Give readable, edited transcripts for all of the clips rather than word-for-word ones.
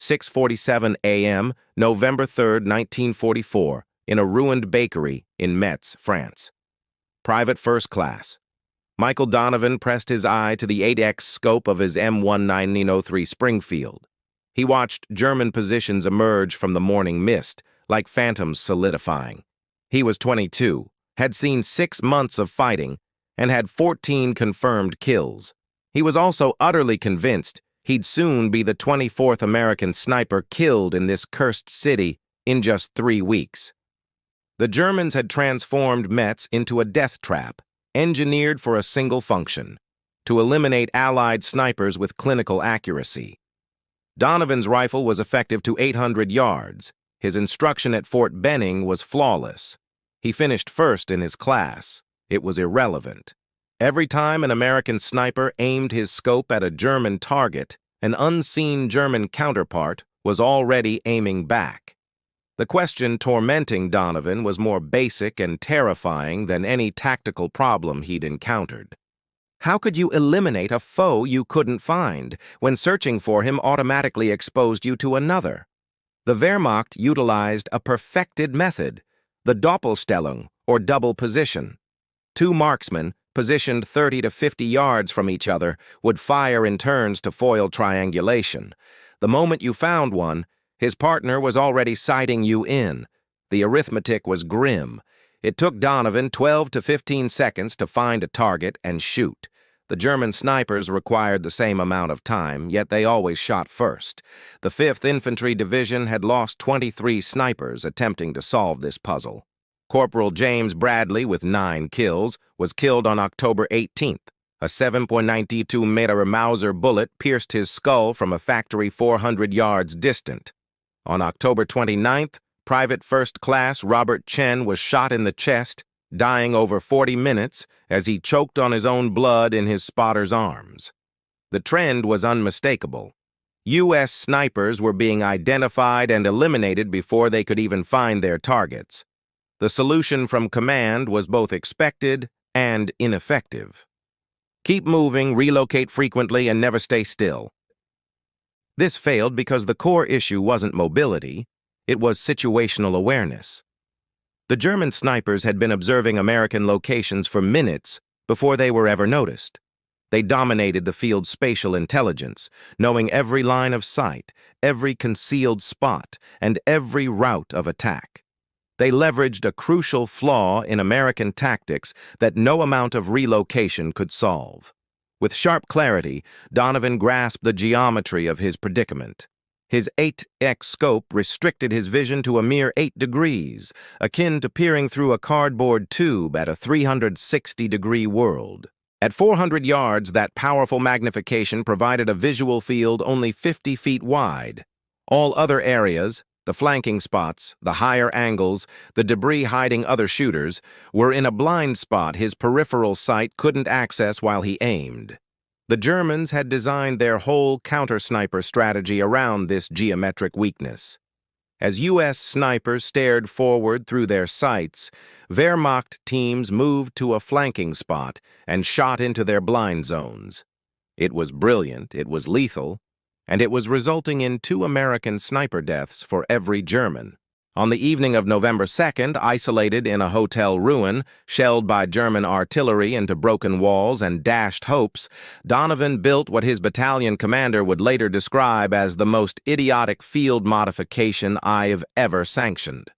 6:47 a.m., November 3, 1944, in a ruined bakery in Metz, France. Private First Class. Michael Donovan pressed his eye to the 8X scope of his M1903 Springfield. He watched German positions emerge from the morning mist, like phantoms solidifying. He was 22, had seen 6 months of fighting, and had 14 confirmed kills. He was also utterly convinced he'd soon be the 24th American sniper killed in this cursed city in just 3 weeks. The Germans had transformed Metz into a death trap, engineered for a single function: to eliminate Allied snipers with clinical accuracy. Donovan's rifle was effective to 800 yards. His instruction at Fort Benning was flawless. He finished first in his class. It was irrelevant. Every time an American sniper aimed his scope at a German target, an unseen German counterpart was already aiming back. The question tormenting Donovan was more basic and terrifying than any tactical problem he'd encountered. How could you eliminate a foe you couldn't find when searching for him automatically exposed you to another? The Wehrmacht utilized a perfected method, the Doppelstellung, or double position. 2 marksmen, positioned 30 to 50 yards from each other, would fire in turns to foil triangulation. The moment you found one, his partner was already sighting you in. The arithmetic was grim. It took Donovan 12 to 15 seconds to find a target and shoot. The German snipers required the same amount of time, yet they always shot first. The 5th Infantry Division had lost 23 snipers attempting to solve this puzzle. Corporal James Bradley, with 9 kills, was killed on October 18th. A 7.92mm Mauser bullet pierced his skull from a factory 400 yards distant. On October 29th, Private First Class Robert Chen was shot in the chest, dying over 40 minutes as he choked on his own blood in his spotter's arms. The trend was unmistakable. U.S. snipers were being identified and eliminated before they could even find their targets. The solution from command was both expected and ineffective. Keep moving, relocate frequently, and never stay still. This failed because the core issue wasn't mobility, it was situational awareness. The German snipers had been observing American locations for minutes before they were ever noticed. They dominated the field's spatial intelligence, knowing every line of sight, every concealed spot, and every route of attack. They leveraged a crucial flaw in American tactics that no amount of relocation could solve. With sharp clarity, Donovan grasped the geometry of his predicament. His 8X scope restricted his vision to a mere 8 degrees, akin to peering through a cardboard tube at a 360-degree world. At 400 yards, that powerful magnification provided a visual field only 50 feet wide. All other areas, the flanking spots, the higher angles, the debris hiding other shooters, were in a blind spot his peripheral sight couldn't access while he aimed. The Germans had designed their whole counter-sniper strategy around this geometric weakness. As U.S. snipers stared forward through their sights, Wehrmacht teams moved to a flanking spot and shot into their blind zones. It was brilliant, it was lethal, and it was resulting in 2 American sniper deaths for every German. On the evening of November 2nd, isolated in a hotel ruin, shelled by German artillery into broken walls and dashed hopes, Donovan built what his battalion commander would later describe as the most idiotic field modification I've ever sanctioned.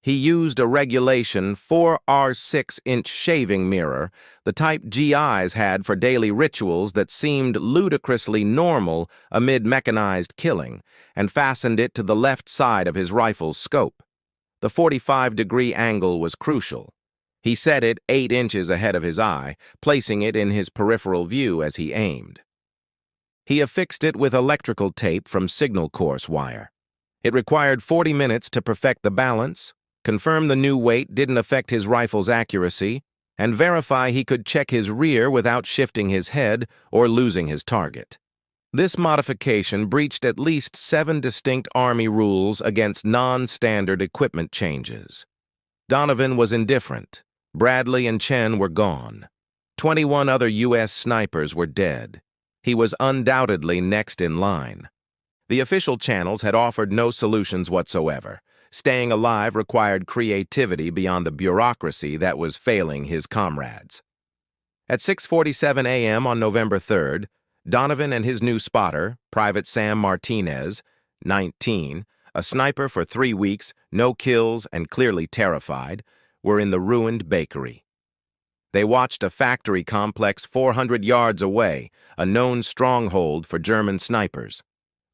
He used a regulation 4R6-inch shaving mirror, the type GIs had for daily rituals that seemed ludicrously normal amid mechanized killing, and fastened it to the left side of his rifle's scope. The 45-degree angle was crucial. He set it 8 inches ahead of his eye, placing it in his peripheral view as he aimed. He affixed it with electrical tape from signal course wire. It required 40 minutes to perfect the balance, confirm the new weight didn't affect his rifle's accuracy, and verify he could check his rear without shifting his head or losing his target. This modification breached at least 7 distinct Army rules against non-standard equipment changes. Donovan was indifferent. Bradley and Chen were gone. 21 other U.S. snipers were dead. He was undoubtedly next in line. The official channels had offered no solutions whatsoever. Staying alive required creativity beyond the bureaucracy that was failing his comrades. At 6:47 a.m. on November 3rd, Donovan and his new spotter, Private Sam Martinez, 19, a sniper for 3 weeks, no kills, and clearly terrified, were in the ruined bakery. They watched a factory complex 400 yards away, a known stronghold for German snipers.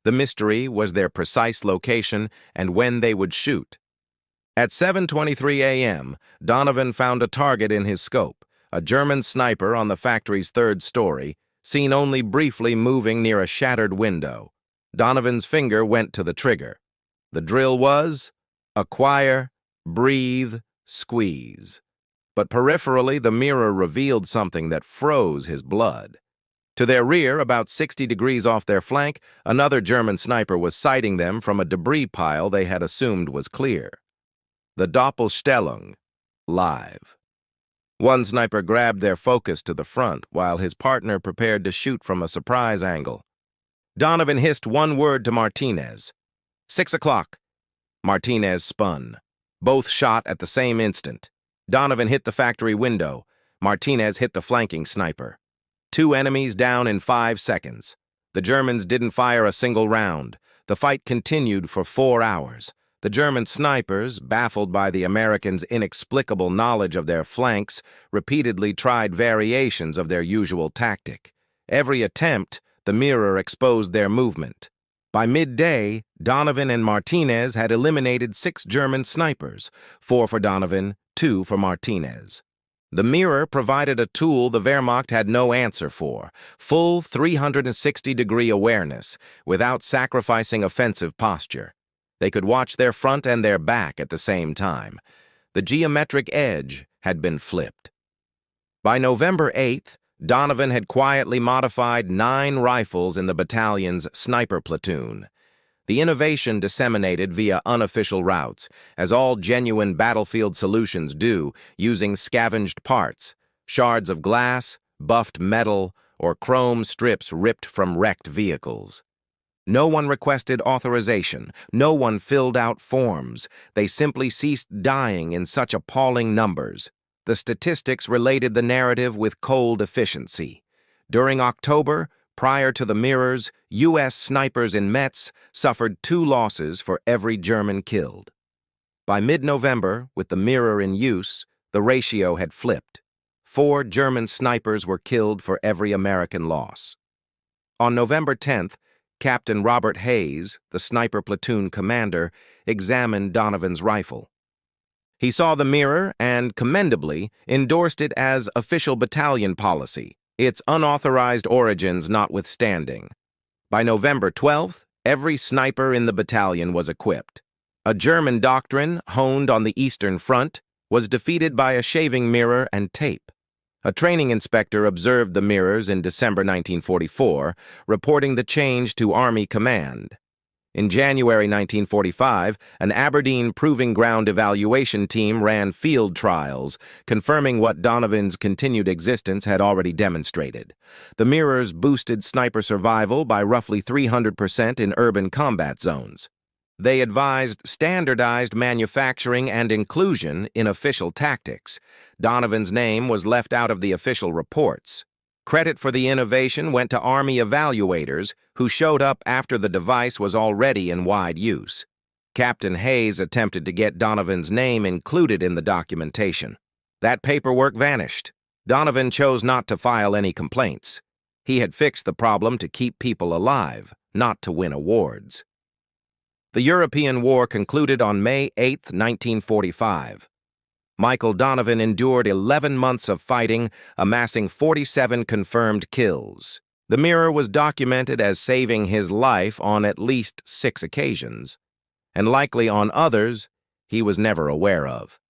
The mystery was their precise location and when they would shoot. At 7:23 a.m., Donovan found a target in his scope, a German sniper on the factory's third story, seen only briefly moving near a shattered window. Donovan's finger went to the trigger. The drill was acquire, breathe, squeeze. But peripherally, the mirror revealed something that froze his blood. To their rear, about 60 degrees off their flank, another German sniper was sighting them from a debris pile they had assumed was clear. The Doppelstellung, live. One sniper grabbed their focus to the front while his partner prepared to shoot from a surprise angle. Donovan hissed one word to Martinez. 6 o'clock. Martinez spun. Both shot at the same instant. Donovan hit the factory window. Martinez hit the flanking sniper. 2 enemies down in 5 seconds. The Germans didn't fire a single round. The fight continued for 4 hours. The German snipers, baffled by the Americans' inexplicable knowledge of their flanks, repeatedly tried variations of their usual tactic. Every attempt, the mirror exposed their movement. By midday, Donovan and Martinez had eliminated 6 German snipers, 4 for Donovan, 2 for Martinez. The mirror provided a tool the Wehrmacht had no answer for, full 360-degree awareness, without sacrificing offensive posture. They could watch their front and their back at the same time. The geometric edge had been flipped. By November 8th, Donovan had quietly modified 9 rifles in the battalion's sniper platoon. The innovation disseminated via unofficial routes, as all genuine battlefield solutions do, using scavenged parts, shards of glass, buffed metal, or chrome strips ripped from wrecked vehicles. No one requested authorization. No one filled out forms. They simply ceased dying in such appalling numbers. The statistics related the narrative with cold efficiency. During October, prior to the mirrors, U.S. snipers in Metz suffered 2 losses for every German killed. By mid-November, with the mirror in use, the ratio had flipped. 4 German snipers were killed for every American loss. On November 10th, Captain Robert Hayes, the sniper platoon commander, examined Donovan's rifle. He saw the mirror and, commendably, endorsed it as official battalion policy, its unauthorized origins notwithstanding. By November 12th, every sniper in the battalion was equipped. A German doctrine, honed on the Eastern Front, was defeated by a shaving mirror and tape. A training inspector observed the mirrors in December 1944, reporting the change to Army Command. In January 1945, an Aberdeen Proving Ground evaluation team ran field trials, confirming what Donovan's continued existence had already demonstrated. The mirrors boosted sniper survival by roughly 300% in urban combat zones. They advised standardized manufacturing and inclusion in official tactics. Donovan's name was left out of the official reports. Credit for the innovation went to Army evaluators who showed up after the device was already in wide use. Captain Hayes attempted to get Donovan's name included in the documentation. That paperwork vanished. Donovan chose not to file any complaints. He had fixed the problem to keep people alive, not to win awards. The European War concluded on May 8, 1945. Michael Donovan endured 11 months of fighting, amassing 47 confirmed kills. The mirror was documented as saving his life on at least 6 occasions, and likely on others he was never aware of.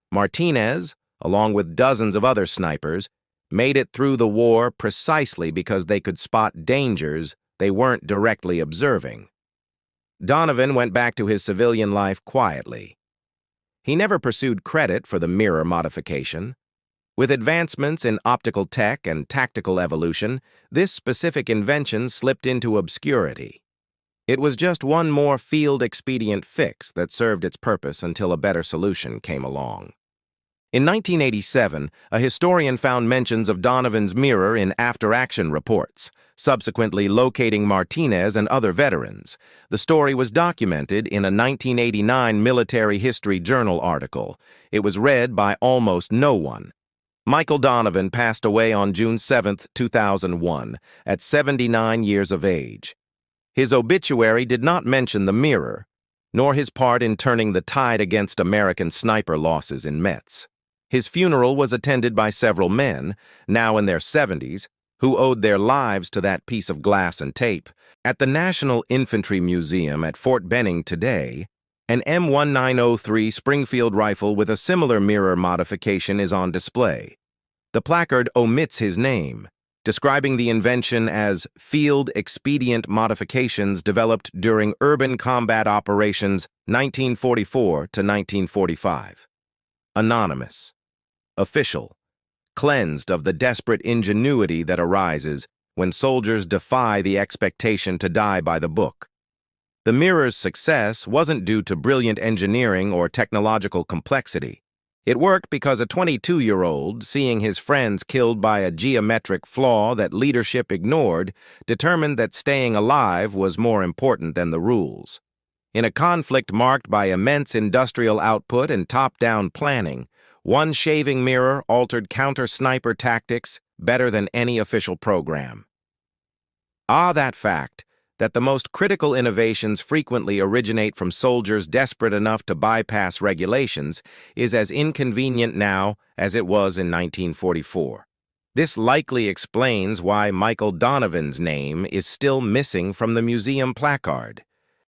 Martinez, along with dozens of other snipers, made it through the war precisely because they could spot dangers they weren't directly observing. Donovan went back to his civilian life quietly. He never pursued credit for the mirror modification. With advancements in optical tech and tactical evolution, this specific invention slipped into obscurity. It was just one more field expedient fix that served its purpose until a better solution came along. In 1987, a historian found mentions of Donovan's mirror in after-action reports, subsequently locating Martinez and other veterans. The story was documented in a 1989 Military History Journal article. It was read by almost no one. Michael Donovan passed away on June 7, 2001, at 79 years of age. His obituary did not mention the mirror, nor his part in turning the tide against American sniper losses in Metz. His funeral was attended by several men, now in their 70s, who owed their lives to that piece of glass and tape. At the National Infantry Museum at Fort Benning today, an M1903 Springfield rifle with a similar mirror modification is on display. The placard omits his name, describing the invention as field expedient modifications developed during urban combat operations 1944 to 1945. Anonymous. Official. Cleansed of the desperate ingenuity that arises when soldiers defy the expectation to die by the book. The mirror's success wasn't due to brilliant engineering or technological complexity. It worked because a 22-year-old, seeing his friends killed by a geometric flaw that leadership ignored, determined that staying alive was more important than the rules. In a conflict marked by immense industrial output and top-down planning, one shaving mirror altered counter-sniper tactics better than any official program. That fact that the most critical innovations frequently originate from soldiers desperate enough to bypass regulations is as inconvenient now as it was in 1944. This likely explains why Michael Donovan's name is still missing from the museum placard.